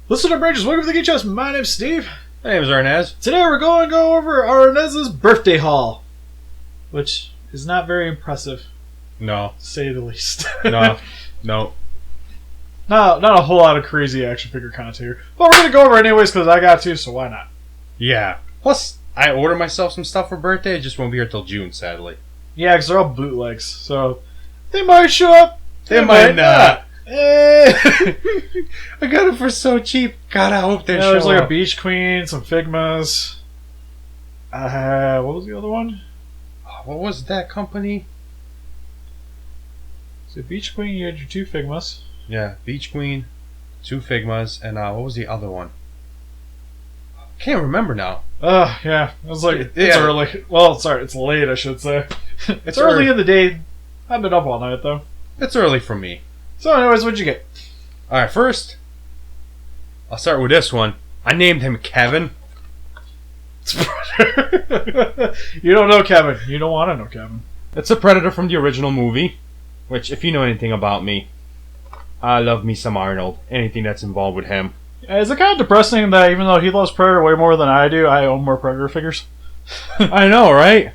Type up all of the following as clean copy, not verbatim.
Listen to Bridges, welcome to the Geek Chest. My name's Steve. My name's Arnes'S. Today we're going to go over Arnes'S birthday haul, which is not very impressive, No. to say the least. No. Not a whole lot of crazy action figure content here. But we're going to go over it anyways because I got to, so why not? Yeah. Plus, I ordered myself some stuff for birthday. It just won't be here till June, sadly. Yeah, because they're all bootlegs, so they might show up. They might not. Eh. I got it for so cheap. God, I hope they show There's like up. a Beach Queen, some Figmas. What was the other one? What was that company? So Beach Queen, you had your two Figmas. Yeah, Beach Queen, 2 Figmas, and what was the other one? Can't remember now. Yeah. I was like, it's Yeah. early. Well, sorry, it's late, I should say. It's early in the day. I've been up all night, though. It's early for me. So, anyways, what'd you get? Alright, first, I'll start with this one. I named him Kevin. You don't know Kevin. You don't want to know Kevin. It's a Predator from the original movie, which, if you know anything about me, I love me some Arnold. Anything that's involved with him. Is it kind of depressing that even though he loves Predator way more than I do, I own more Predator figures? I know, right?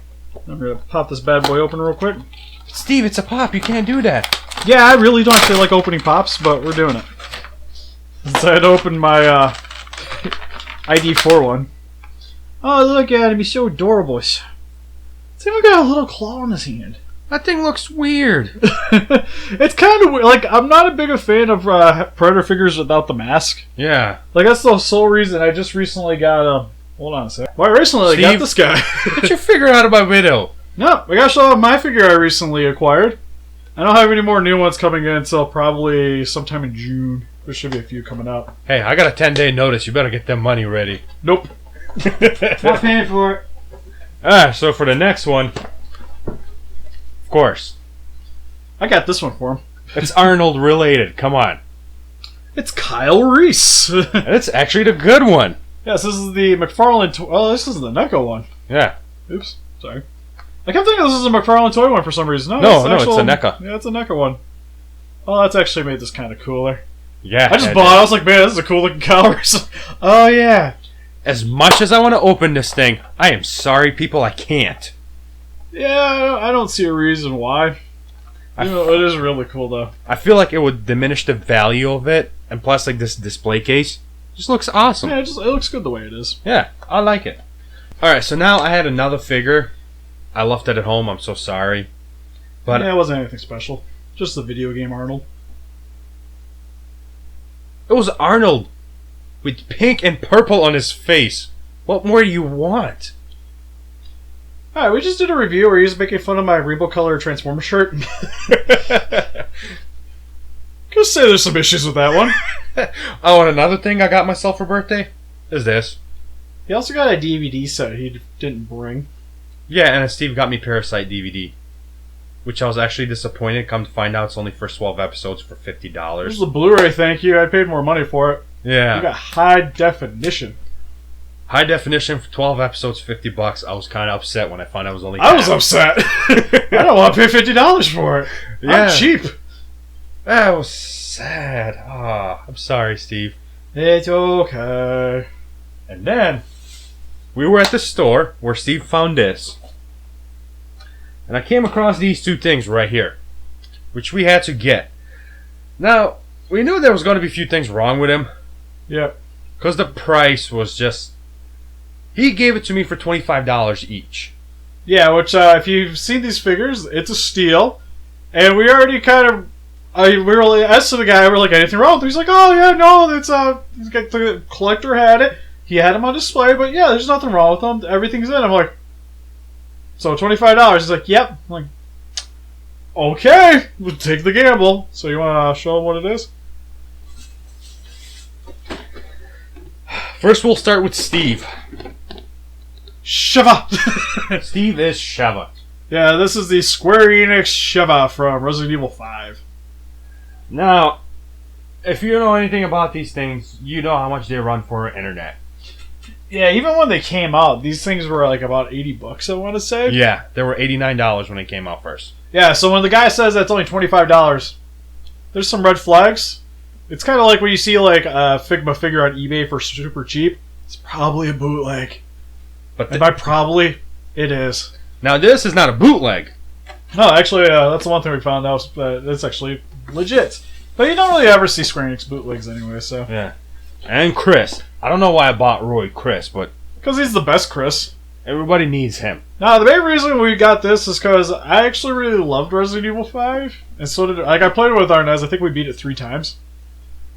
I'm going to pop this bad boy open real quick. Steve, it's a pop. You can't do that. Yeah, I really don't feel like opening pops, but we're doing it. Since I had opened my ID4 one. Oh, look at him. He's so adorable. It's even got a little claw in his hand. That thing looks weird. It's kind of weird. Like, I'm not a big a fan of Predator figures without the mask. Yeah. Like, that's the sole reason I just recently got hold on a sec. Well, I recently got this guy. Get your figure out of my window. No, I gotta show off my figure I recently acquired. I don't have any more new ones coming in until probably sometime in June. There should be a few coming out. Hey, I got a 10-day notice. You better get them money ready. Nope. Not paying for it. So for the next one, of course, I got this one for him. it's Arnold related. Come on. It's Kyle Reese. It's actually the good one. Yes, this is the Mcfarlane toy. Oh, this is the NECA one. Yeah. Oops, sorry. I kept thinking this is a Mcfarlane toy one for some reason. No, it's a NECA. Yeah, it's a NECA one. Oh, that's actually made this kind of cooler. Yeah. I just bought it. I was like, man, this is a cool looking Kyle Reese. Oh, yeah. As much as I want to open this thing, I am sorry, people, I can't. Yeah, I don't see a reason why. It is really cool, though. I feel like it would diminish the value of it, and plus, like, this display case just looks awesome. Yeah, it looks good the way it is. Yeah, I like it. Alright, so now I had another figure. I left it at home, I'm so sorry. But yeah, it wasn't anything special. Just the video game Arnold. it was Arnold with pink and purple on his face. What more do you want? Alright, we just did a review where he was making fun of my rainbow color Transformer shirt. Just say there's some issues with that one. Oh, and another thing I got myself for birthday is this. He also got a DVD set he didn't bring. Yeah, and Steve got me Parasite DVD, which I was actually disappointed. Come to find out, it's only for 12 episodes for $50. This is the Blu-ray, thank you. I paid more money for it. Yeah. You got high definition. High definition for 12 episodes, $50. I was kind of upset when I found out it was only. I was upset. I don't want to pay $50 for it. Yeah. I'm cheap. That was sad. I'm sorry, Steve. It's okay. And then we were at the store where Steve found this, and I came across these two things right here, which we had to get. Now we knew there was going to be a few things wrong with him. Yep. Because the price was just. He gave it to me for $25 each. Yeah, which, if you've seen these figures, it's a steal. And we already kind of. We were like, as to the guy, we're like, anything wrong with it? He's like, oh, yeah, no, it's, the collector had it. He had them on display, but yeah, there's nothing wrong with them. Everything's in. I'm like, so $25. He's like, yep. I'm like, okay, we'll take the gamble. So you want to show him what it is? First, we'll start with Steve. Shiva! Steve is Shiva. Yeah, this is the Square Enix Shiva from Resident Evil 5. Now, if you know anything about these things, you know how much they run for internet. Yeah, even when they came out, these things were like about $80, I want to say. Yeah, they were $89 when they came out first. Yeah, so when the guy says that's only $25, there's some red flags. It's kind of like when you see like a Figma figure on eBay for super cheap. It's probably a bootleg. But and by probably, it is. Now this is not a bootleg. No, actually, that's the one thing we found out. It's actually legit. But you don't really ever see Square Enix bootlegs anyway, so. Yeah. And Chris. I don't know why I bought Roy Chris, but... Because he's the best Chris. Everybody needs him. Now, the main reason we got this is because I actually really loved Resident Evil 5. And so did... Like, I played it with Arnes. I think we beat it 3 times.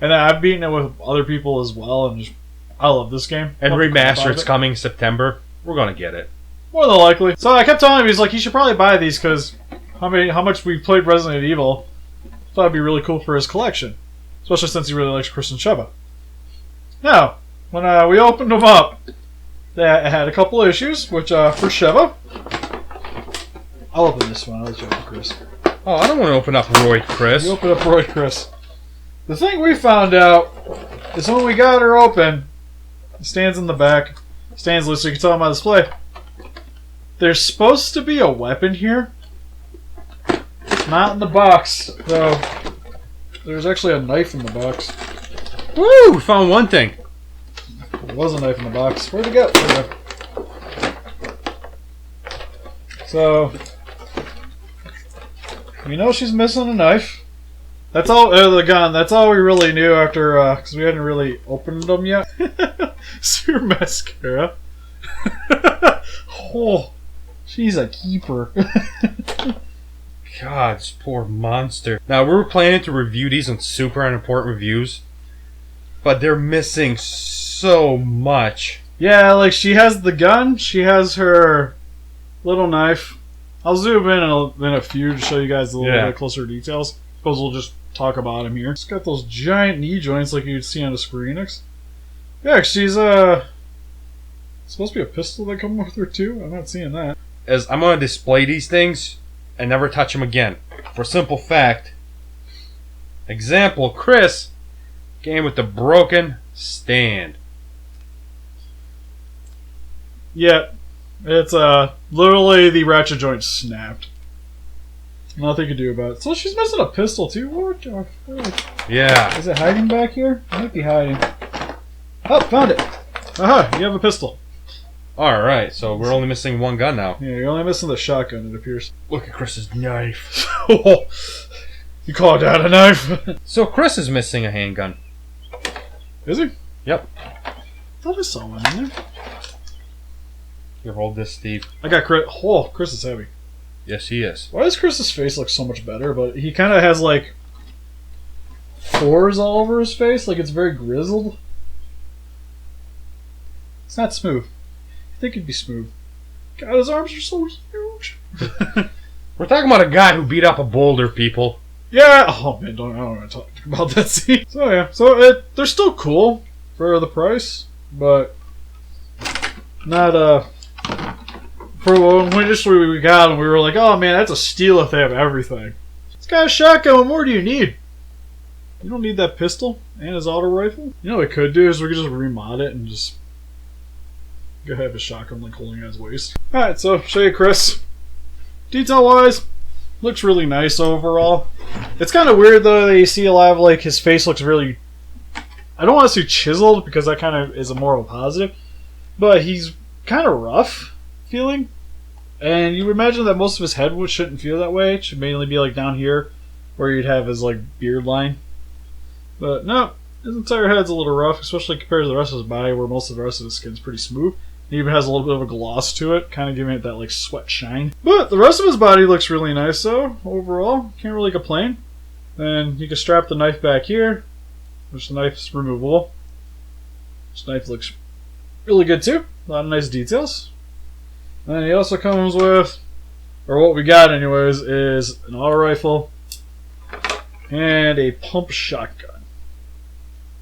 And then I've beaten it with other people as well. And just... I love this game. And Remastered's coming September. We're going to get it. More than likely. So I kept telling him, he's like, you should probably buy these because how much we've played Resident Evil. Thought it'd be really cool for his collection. Especially since he really likes Chris and Sheva. Now, when we opened them up, they had a couple of issues, which for Sheva... I'll open this one. I'll let you open Chris. Oh, I don't want to open up Roy Chris. You open up Roy Chris. The thing we found out is when we got her open, it stands in the back, stands loose so you can tell on my display. There's supposed to be a weapon here. Not in the box, though. There's actually a knife in the box. Woo! We found one thing. There was a knife in the box. Where'd it go? There we go. So, we know she's missing a knife. That's all. The gun. That's all we really knew after, because we hadn't really opened them yet. See her mascara. Oh, she's a keeper. God, this poor monster. Now, we were planning to review these on super unimportant reviews, but they're missing so much. Yeah, like she has the gun, she has her little knife. I'll zoom in a few to show you guys a little bit closer details. Suppose we'll just talk about them here. It's got those giant knee joints like you'd see on a Square Enix. Yeah, she's supposed to be a pistol that comes with her too. I'm not seeing that. As I'm going to display these things and never touch them again. For a simple fact. Example, Chris came with the broken stand. Yeah, it's literally the ratchet joint snapped. Nothing to do about it. So she's missing a pistol too. Yeah. Is it hiding back here? It might be hiding. Oh, found it. Aha, you have a pistol. Alright, so we're only missing one gun now. Yeah, you're only missing the shotgun, it appears. Look at Chris's knife. You call that a knife? So Chris is missing a handgun. Is he? Yep. I thought I saw one in there. Here, hold this, Steve. I got Chris. Oh, Chris is heavy. Yes, he is. Why does Chris's face look so much better? But he kind of has like pores all over his face. Like it's very grizzled. It's not smooth. I think it'd be smooth. God, his arms are so huge. We're talking about a guy who beat up a boulder, people. Yeah. Oh man, I don't want to talk about that scene. So yeah, so they're still cool for the price, but not for when we got them, we were like, oh man, that's a steal if they have everything. It's got a shotgun. What more do you need? You don't need that pistol and his auto rifle. You know what we could do is we could just remod it and just go have his shotgun like holding at his waist. Alright, so show you Chris. Detail wise, looks really nice overall. It's kind of weird though that you see a lot of like his face looks really, I don't want to say chiseled because that kind of is a more of a positive, but he's kind of rough feeling. And you would imagine that most of his head shouldn't feel that way. It should mainly be like down here where you'd have his like beard line. But no, his entire head's a little rough, especially compared to the rest of his body where most of the rest of his skin's pretty smooth. It even has a little bit of a gloss to it, kind of giving it that like sweat shine. But the rest of his body looks really nice though, overall. Can't really complain. And you can strap the knife back here, which the knife's removable. This knife looks really good too. A lot of nice details. And he also comes with, or what we got anyways, is an auto rifle and a pump shotgun.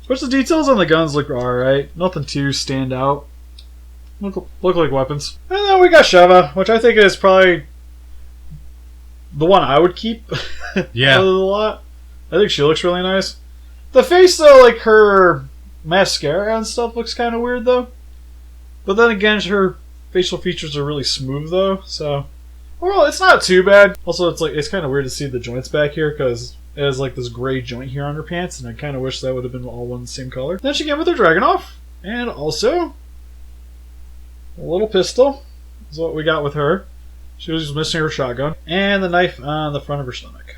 Which the details on the guns look alright. Nothing too stand out. Look like weapons. And then we got Sheva, which I think is probably the one I would keep. Yeah. Out of the lot. I think she looks really nice. The face though, like her mascara and stuff looks kind of weird though. But then again, her facial features are really smooth though, so overall it's not too bad. Also, it's kind of weird to see the joints back here because It has like this gray joint here on her pants, and I kind of wish that would have been all one same color. Then she came with her Dragunov, and also a little pistol is what we got with her. She was just missing her shotgun, and the knife on the front of her stomach,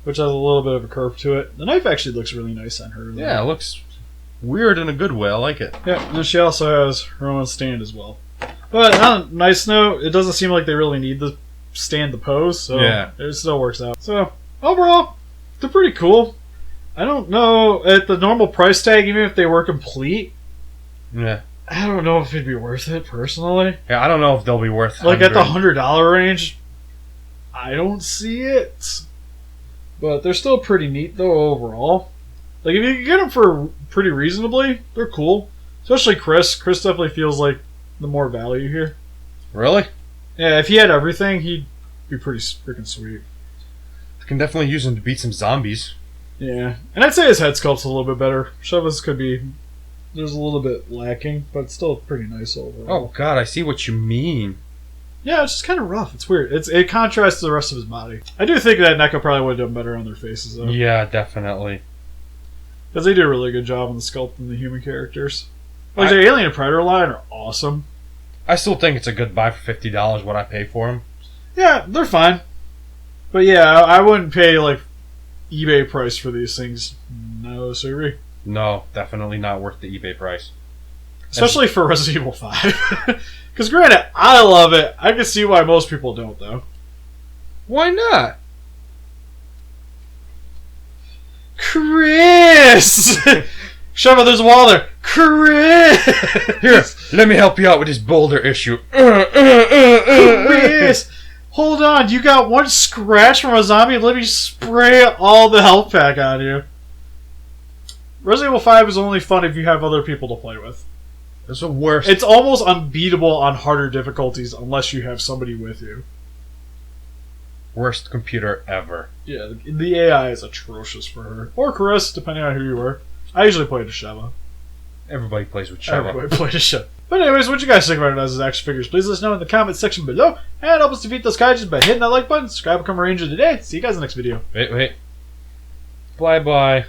which has a little bit of a curve to it. The knife actually looks really nice on her. Though. Yeah, it looks weird in a good way. I like it. Yeah, and she also has her own stand as well. But on a nice note, it doesn't seem like they really need the stand to pose, so yeah. It still works out. So overall, they're pretty cool. I don't know, at the normal price tag, even if they were complete, yeah, I don't know if it'd be worth it personally. Yeah, I don't know if they'll be worth like at the $100 range. I don't see it, but they're still pretty neat though overall. Like if you can get them for pretty reasonably, they're cool. Especially Chris. Chris definitely feels like the more value here. Really? Yeah, if he had everything, he'd be pretty freaking sweet. I can definitely use him to beat some zombies. Yeah, and I'd say his head sculpt's a little bit better. Sheva's could be, there's a little bit lacking, but it's still pretty nice overall. Oh god, I see what you mean. Yeah, it's just kind of rough. It's weird. It contrasts to the rest of his body. I do think that NECA probably would have done better on their faces, though. Yeah, definitely. Because they do a really good job on the sculpting the human characters. Like the Alien and Predator line are awesome. I still think it's a good buy for $50 what I pay for them. Yeah, they're fine. But yeah, I wouldn't pay like eBay price for these things. No, sorry. No, definitely not worth the eBay price. Especially for Resident Evil 5. Because granted, I love it. I can see why most people don't, though. Why not? Chris! Sheva, there's a wall there. Chris! Here, let me help you out with this boulder issue. Chris! Hold on, you got one scratch from a zombie? Let me spray all the health pack on you. Resident Evil 5 is only fun if you have other people to play with. It's the worst. It's almost unbeatable on harder difficulties unless you have somebody with you. Worst computer ever. Yeah, the AI is atrocious for her. Or Chris, depending on who you were. I usually played as Sheva. Everybody plays with Sheva. Everybody played as Sheva. But anyways, what you guys think about it as action figures? Please let us know in the comments section below. And help us defeat those kaijus by hitting that like button. Subscribe, become a ranger today. See you guys in the next video. Wait. Bye-bye.